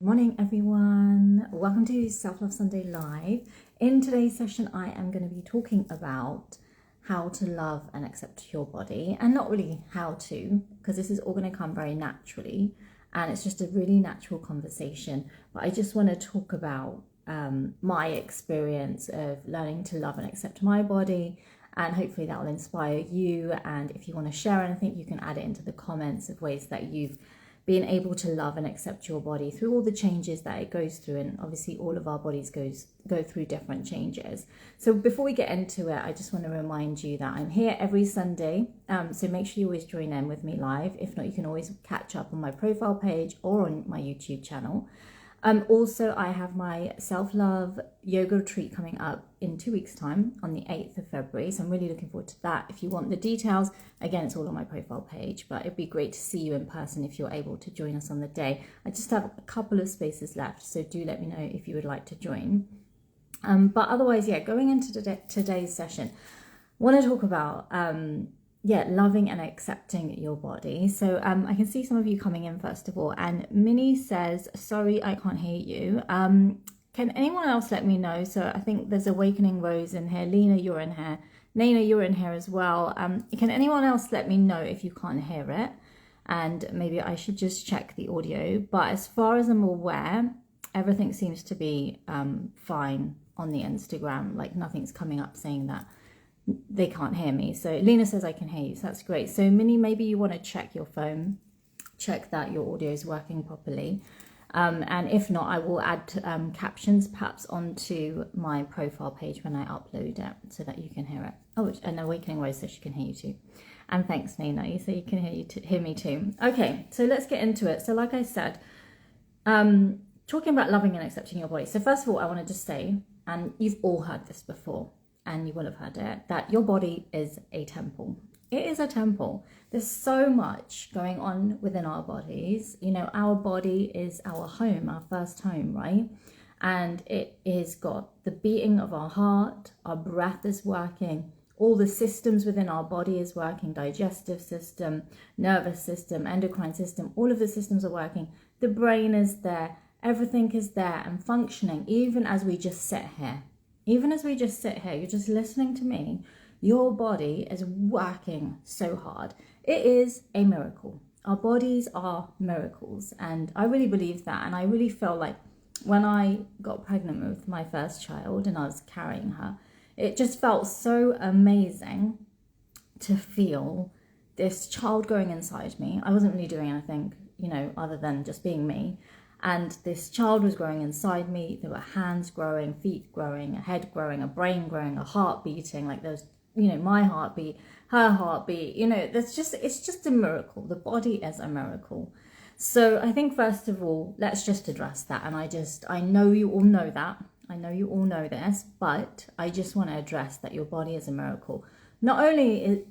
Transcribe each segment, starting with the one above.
Morning everyone, welcome to Self Love Sunday Live. In today's session I am going to be talking about how to love and accept your body, and not really how to, because this is all going to come very naturally and it's just a really natural conversation, but I just want to talk about my experience of learning to love and accept my body, and hopefully that will inspire you. And if you want to share anything, you can add it into the comments of ways that you've being able to love and accept your body through all the changes that it goes through. And obviously all of our bodies go through different changes. So before we get into it, I just want to remind you that I'm here every Sunday, so make sure you always join in with me live. If not, you can always catch up on my profile page or on my YouTube channel. Also, I have my self-love yoga retreat coming up in 2 weeks' time on the 8th of February. So I'm really looking forward to that. If you want the details, again, it's all on my profile page, but it'd be great to see you in person if you're able to join us on the day. I just have a couple of spaces left, so do let me know if you would like to join. But otherwise, yeah, going into today's session, I want to talk about loving and accepting your body. So I can see some of you coming in first of all, and Minnie says, sorry, I can't hear you. Can anyone else let me know? So I think there's Awakening Rose in here. Lena, you're in here. Naina, you're in here as well. Can anyone else let me know if you can't hear it? And maybe I should just check the audio. But as far as I'm aware, everything seems to be fine on the Instagram. Like nothing's coming up saying that they can't hear me. So Lena says I can hear you, so that's great. So Minnie, maybe you want to check your phone, check that your audio is working properly, and if not, I will add captions perhaps onto my profile page when I upload it so that you can hear it. Oh, and Awakening Rose says she can hear you too. And thanks, Nina, you say you can hear me too. Okay, so let's get into it. So like I said, talking about loving and accepting your body. So first of all, I want to just say, and you've all heard this before, and you will have heard it, that your body is a temple. It is a temple. There's so much going on within our bodies. You know, our body is our home, our first home, right? And it has got the beating of our heart, our breath is working, all the systems within our body is working, digestive system, nervous system, endocrine system, all of the systems are working. The brain is there, everything is there and functioning, even as we just sit here. Even as we just sit here, you're just listening to me, your body is working so hard. It is a miracle. Our bodies are miracles. And I really believe that. And I really feel like when I got pregnant with my first child and I was carrying her, it just felt so amazing to feel this child growing inside me. I wasn't really doing anything, you know, other than just being me. And this child was growing inside me. There were hands growing, feet growing, a head growing, a brain growing, a heart beating, like there's, you know, my heartbeat, her heartbeat, you know, it's just a miracle. The body is a miracle. So I think first of all, let's just address that. And I know you all know that. I know you all know this, but I just want to address that your body is a miracle. Not only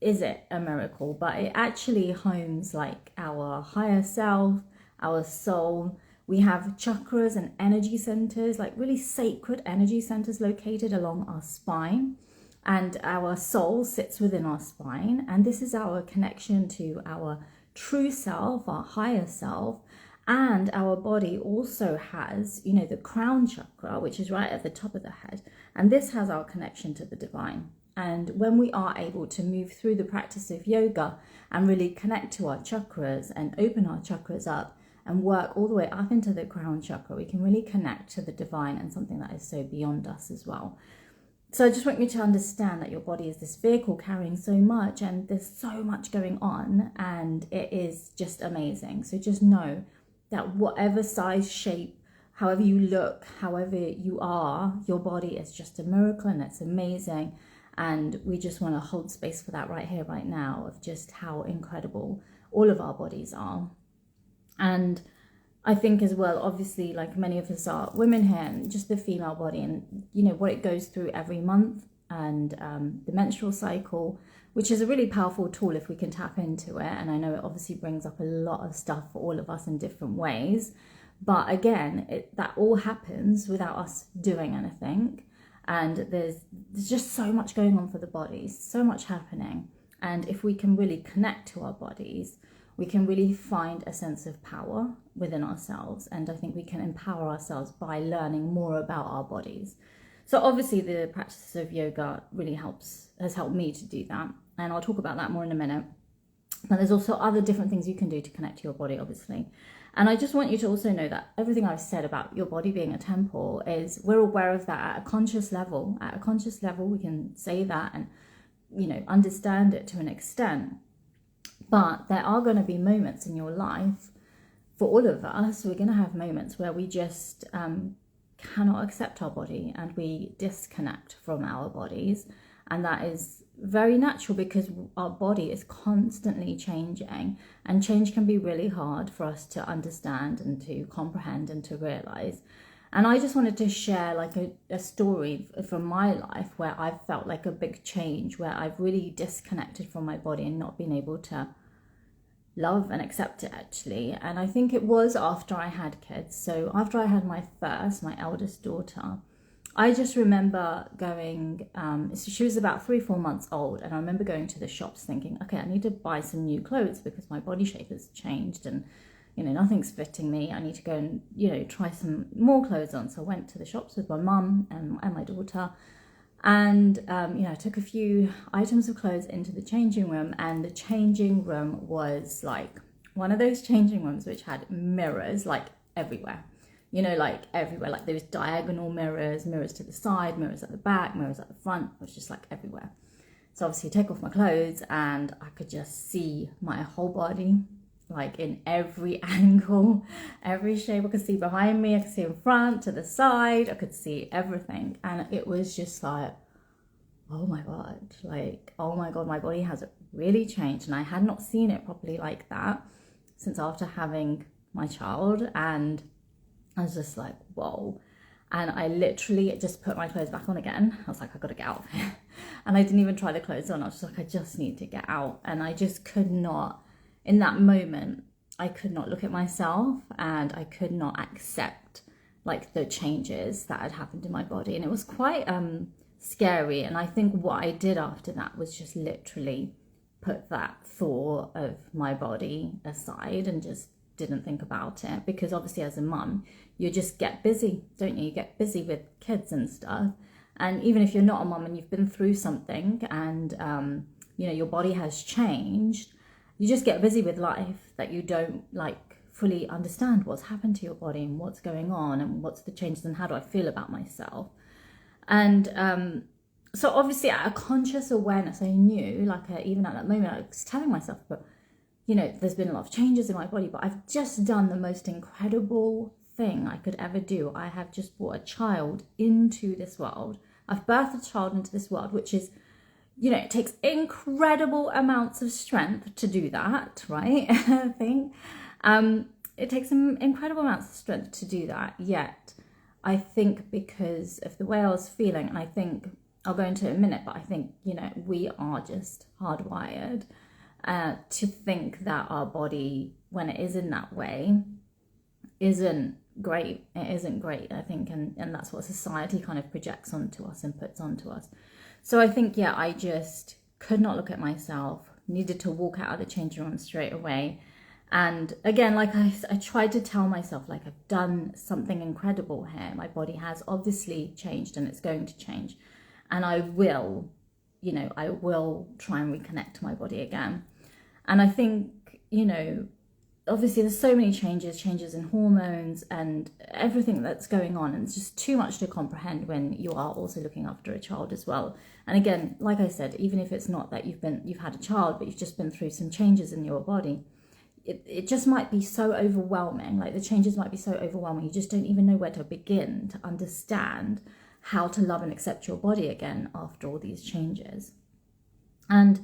is it a miracle, but it actually homes like our higher self, our soul. We have chakras and energy centers, like really sacred energy centers located along our spine, and our soul sits within our spine, and this is our connection to our true self, our higher self. And our body also has, you know, the crown chakra, which is right at the top of the head, and this has our connection to the divine. And when we are able to move through the practice of yoga and really connect to our chakras and open our chakras up and work all the way up into the crown chakra, we can really connect to the divine and something that is so beyond us as well. So I just want you to understand that your body is this vehicle carrying so much, and there's so much going on, and it is just amazing. So just know that whatever size, shape, however you look, however you are, your body is just a miracle and it's amazing. And we just want to hold space for that right here, right now, of just how incredible all of our bodies are. And I think as well, obviously, like many of us are women here, and just the female body and, you know, what it goes through every month, and the menstrual cycle, which is a really powerful tool if we can tap into it. And I know it obviously brings up a lot of stuff for all of us in different ways. But again, that all happens without us doing anything. And there's just so much going on for the bodies, so much happening. And if we can really connect to our bodies, we can really find a sense of power within ourselves. And I think we can empower ourselves by learning more about our bodies. So obviously the practice of yoga really has helped me to do that. And I'll talk about that more in a minute. But there's also other different things you can do to connect to your body, obviously. And I just want you to also know that everything I've said about your body being a temple is, we're aware of that at a conscious level. At a conscious level, we can say that and, understand it to an extent. But there are going to be moments in your life, for all of us, we're going to have moments where we just cannot accept our body and we disconnect from our bodies. And that is very natural because our body is constantly changing, and change can be really hard for us to understand and to comprehend and to realize. And I just wanted to share like a story from my life where I've felt like a big change, where I've really disconnected from my body and not been able to love and accept it, actually. And I think it was after I had kids. So after I had my eldest daughter, I just remember going, so she was about 3-4 months old, and I remember going to the shops thinking, okay, I need to buy some new clothes because my body shape has changed and, nothing's fitting me. I need to go and, try some more clothes on. So I went to the shops with my mum and my daughter, and, I took a few items of clothes into the changing room, and the changing room was like one of those changing rooms which had mirrors like everywhere. Like everywhere, like those diagonal mirrors to the side, mirrors at the back, mirrors at the front. It was just like everywhere. So obviously take off my clothes and I could just see my whole body, like in every angle, every shape. I could see behind me, I could see in front, to the side, I could see everything. And it was just like, oh my God, my body has really changed. And I had not seen it properly like that since after having my child. And I was just like, whoa. And I literally just put my clothes back on again. I was like, I gotta get out of here. And I didn't even try the clothes on. I was just like, I just need to get out. And I just could not, in that moment, I could not look at myself and I could not accept like the changes that had happened in my body. And it was quite scary. And I think what I did after that was just literally put that thought of my body aside and just didn't think about it, because obviously as a mum you just get busy, don't you? You get busy with kids and stuff. And even if you're not a mum and you've been through something and your body has changed, you just get busy with life that you don't like fully understand what's happened to your body and what's going on and what's the changes and how do I feel about myself. And so obviously at a conscious awareness, I knew, even at that moment I was telling myself, but there's been a lot of changes in my body, but I've just done the most incredible thing I could ever do. I have just brought a child into this world. I've birthed a child into this world, which is, it takes incredible amounts of strength to do that, right? I think it takes some incredible amounts of strength to do that. Yet, I think because of the way I was feeling, and I think I'll go into it in a minute, but I think, we are just hardwired to think that our body, when it is in that way, isn't great. It isn't great, I think, and that's what society kind of projects onto us and puts onto us. So I think, I just could not look at myself, needed to walk out of the changing room straight away. And again, I tried to tell myself, I've done something incredible here. My body has obviously changed and it's going to change. And I will try and reconnect to my body again. And I think, obviously there's so many changes in hormones and everything that's going on. And it's just too much to comprehend when you are also looking after a child as well. And again, like I said, even if it's not that you've had a child, but you've just been through some changes in your body, it just might be so overwhelming. The changes might be so overwhelming. You just don't even know where to begin to understand how to love and accept your body again after all these changes. And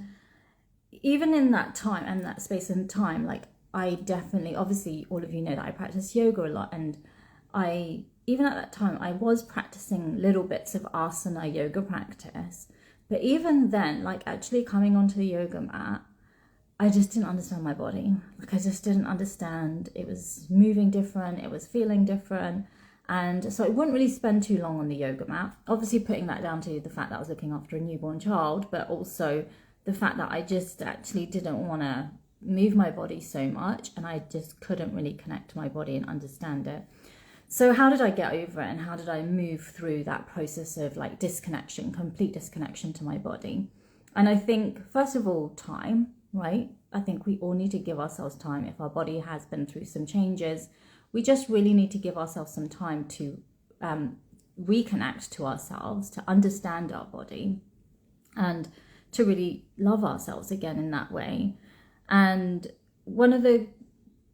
even in that time and that space and time, I definitely, obviously all of you know that I practice yoga a lot, and even at that time I was practicing little bits of asana yoga practice. But even then, actually coming onto the yoga mat, I just didn't understand my body. I just didn't understand. It was moving different, it was feeling different. And so I wouldn't really spend too long on the yoga mat. Obviously putting that down to the fact that I was looking after a newborn child, but also the fact that I just actually didn't want to move my body so much, and I just couldn't really connect to my body and understand it. So how did I get over it, and how did I move through that process of like disconnection, complete disconnection to my body? And I think, first of all, time, right? I think we all need to give ourselves time. If our body has been through some changes, we just really need to give ourselves some time to reconnect to ourselves, to understand our body, and to really love ourselves again in that way. And one of the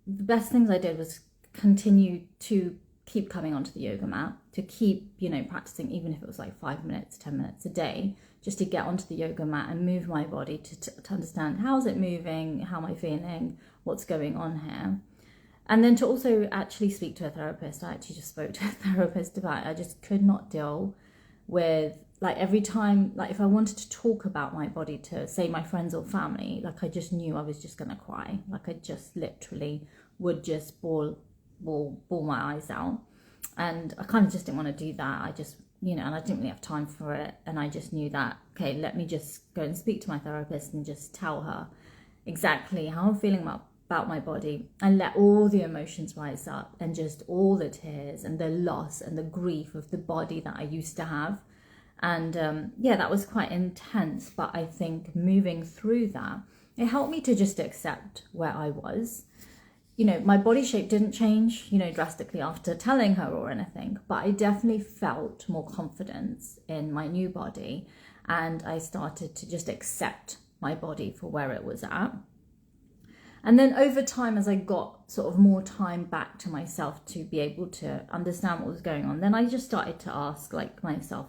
best things I did was continue to keep coming onto the yoga mat, to keep, practicing, even if it was like 5 minutes, 10 minutes a day, just to get onto the yoga mat and move my body to understand, how's it moving, how am I feeling, what's going on here. And then to also actually speak to a therapist. I actually just spoke to a therapist about it. I just could not deal with, like, every time, like, if I wanted to talk about my body to, say, my friends or family, like, I just knew I was just going to cry. Like, I just literally would just bawl my eyes out. And I kind of just didn't want to do that. I just, and I didn't really have time for it. And I just knew that, okay, let me just go and speak to my therapist and just tell her exactly how I'm feeling about my body, and let all the emotions rise up, and just all the tears and the loss and the grief of the body that I used to have. And that was quite intense. But I think moving through that, it helped me to just accept where I was. My body shape didn't change, drastically after telling her or anything, but I definitely felt more confidence in my new body, and I started to just accept my body for where it was at. And then over time, as I got sort of more time back to myself to be able to understand what was going on, then I just started to ask, like, myself.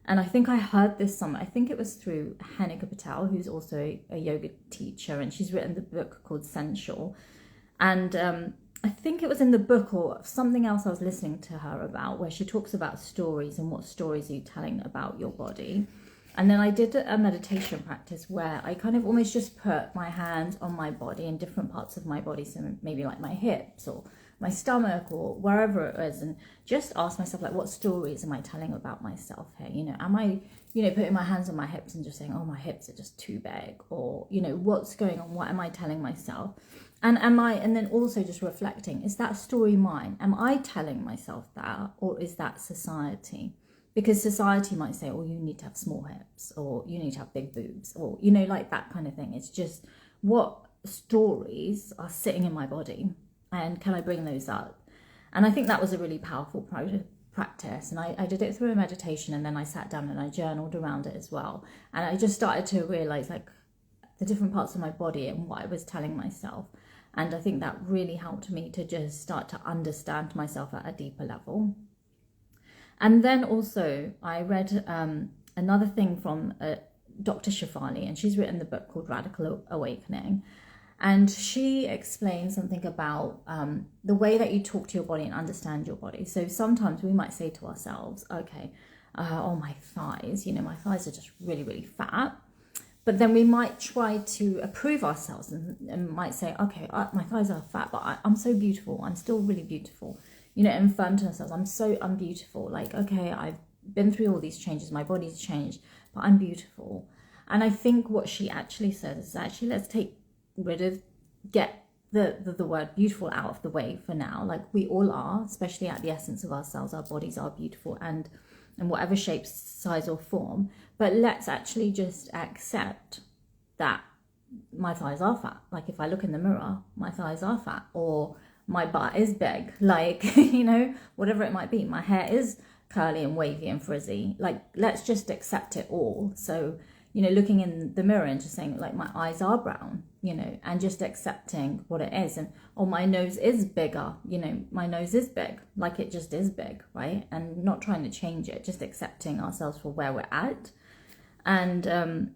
And I think I heard this somewhere. I think it was through Jaina Patel, who's also a yoga teacher, and she's written the book called Sensual. And I think it was in the book or something else I was listening to her about, where she talks about stories and what stories are you telling about your body. And then I did a meditation practice where I kind of almost just put my hands on my body in different parts of my body. So maybe like my hips or my stomach or wherever it was, and just ask myself, like, what stories am I telling about myself here? Am I, putting my hands on my hips and just saying, oh, my hips are just too big? Or, what's going on? What am I telling myself? And then also just reflecting, is that story mine? Am I telling myself that, or is that society? Because society might say, oh, you need to have small hips, or you need to have big boobs, or, like that kind of thing. It's just, what stories are sitting in my body, and can I bring those up? And I think that was a really powerful practice. And I did it through a meditation, and then I sat down and I journaled around it as well. And I just started to realize, like, the different parts of my body and what I was telling myself. And I think that really helped me to just start to understand myself at a deeper level. And then also I read another thing from Dr. Shafali, and she's written the book called Radical Awakening. And she explains something about the way that you talk to your body and understand your body. So sometimes we might say to ourselves, okay, oh, my thighs, my thighs are just really, really fat. But then we might try to approve ourselves and might say, okay, my thighs are fat, but I'm so beautiful. I'm still really beautiful. And affirm to ourselves, I'm beautiful. Like, okay, I've been through all these changes. My body's changed, but I'm beautiful. And I think what she actually says is actually, let's get the word beautiful out of the way for now. Like, we all are, especially at the essence of ourselves. Our bodies are beautiful and in whatever shape, size or form. But let's actually just accept that my thighs are fat. Like, if I look in the mirror, my thighs are fat, or my butt is big, like, whatever it might be. My hair is curly and wavy and frizzy. Like, let's just accept it all. So, looking in the mirror and just saying, like, my eyes are brown, and just accepting what it is. And, oh, my nose is bigger, my nose is big, like, it just is big, right? And not trying to change it, just accepting ourselves for where we're at. And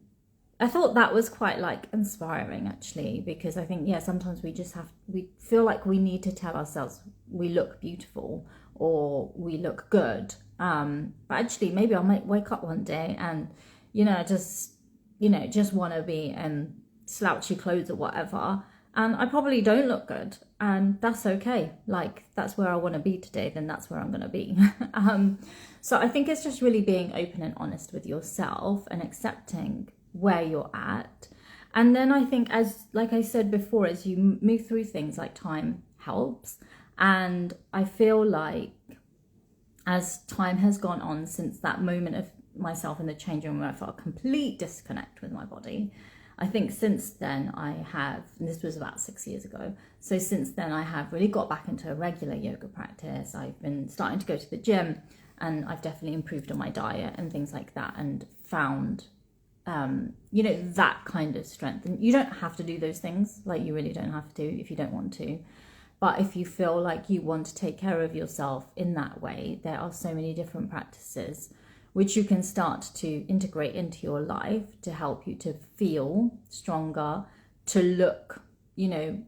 I thought that was quite, like, inspiring, actually, because I think, sometimes we feel like we need to tell ourselves we look beautiful or we look good. But actually, maybe I might wake up one day and, just want to be in slouchy clothes or whatever. And I probably don't look good. And that's okay. Like, that's where I want to be today, then that's where I'm going to be. So I think it's just really being open and honest with yourself and accepting where you're at. And then I think, as like I said before, as you move through things, like time helps. And I feel like as time has gone on since that moment of myself in the changing room where I felt a complete disconnect with my body, I think since then I have, and this was about 6 years ago, so since then I have really got back into a regular yoga practice. I've been starting to go to the gym, and I've definitely improved on my diet and things like that, and found that kind of strength. And you don't have to do those things, like you really don't have to if you don't want to. But if you feel like you want to take care of yourself in that way, there are so many different practices which you can start to integrate into your life to help you to feel stronger, to look,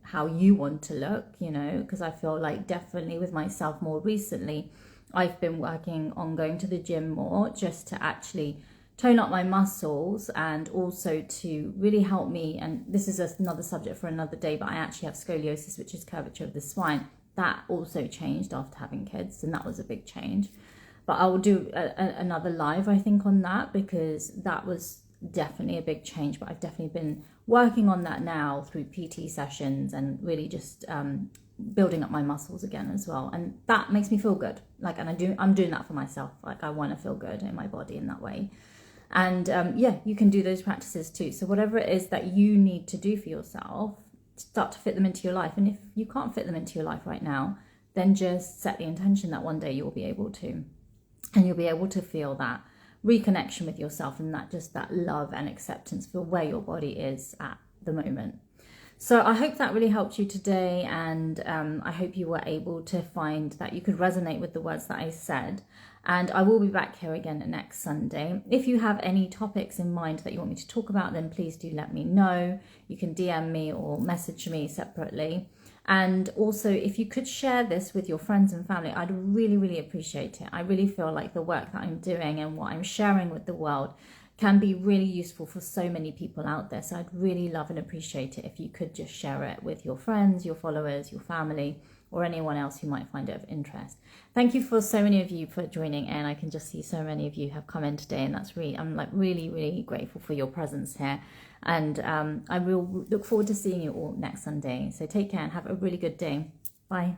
how you want to look, because I feel like definitely with myself more recently, I've been working on going to the gym more just to actually tone up my muscles, and also to really help me, and this is another subject for another day, but I actually have scoliosis, which is curvature of the spine. That also changed after having kids, and that was a big change. But I will do another live, I think, on that, because that was definitely a big change. But I've definitely been working on that now through PT sessions, and really just building up my muscles again as well. And that makes me feel good. I'm doing that for myself. Like, I want to feel good in my body in that way. And you can do those practices too. So whatever it is that you need to do for yourself, start to fit them into your life. And if you can't fit them into your life right now, then just set the intention that one day you'll be able to. And you'll be able to feel that reconnection with yourself, and that love and acceptance for where your body is at the moment. So I hope that really helped you today, and I hope you were able to find that you could resonate with the words that I said. And I will be back here again next Sunday. If you have any topics in mind that you want me to talk about, then please do let me know. You can DM me or message me separately. And also, if you could share this with your friends and family, I'd really, really appreciate it. I really feel like the work that I'm doing and what I'm sharing with the world can be really useful for so many people out there. So I'd really love and appreciate it if you could just share it with your friends, your followers, your family, or anyone else who might find it of interest. Thank you for so many of you for joining in. I can just see so many of you have come in today, and I'm really, really grateful for your presence here. And I will look forward to seeing you all next Sunday. So take care and have a really good day. Bye.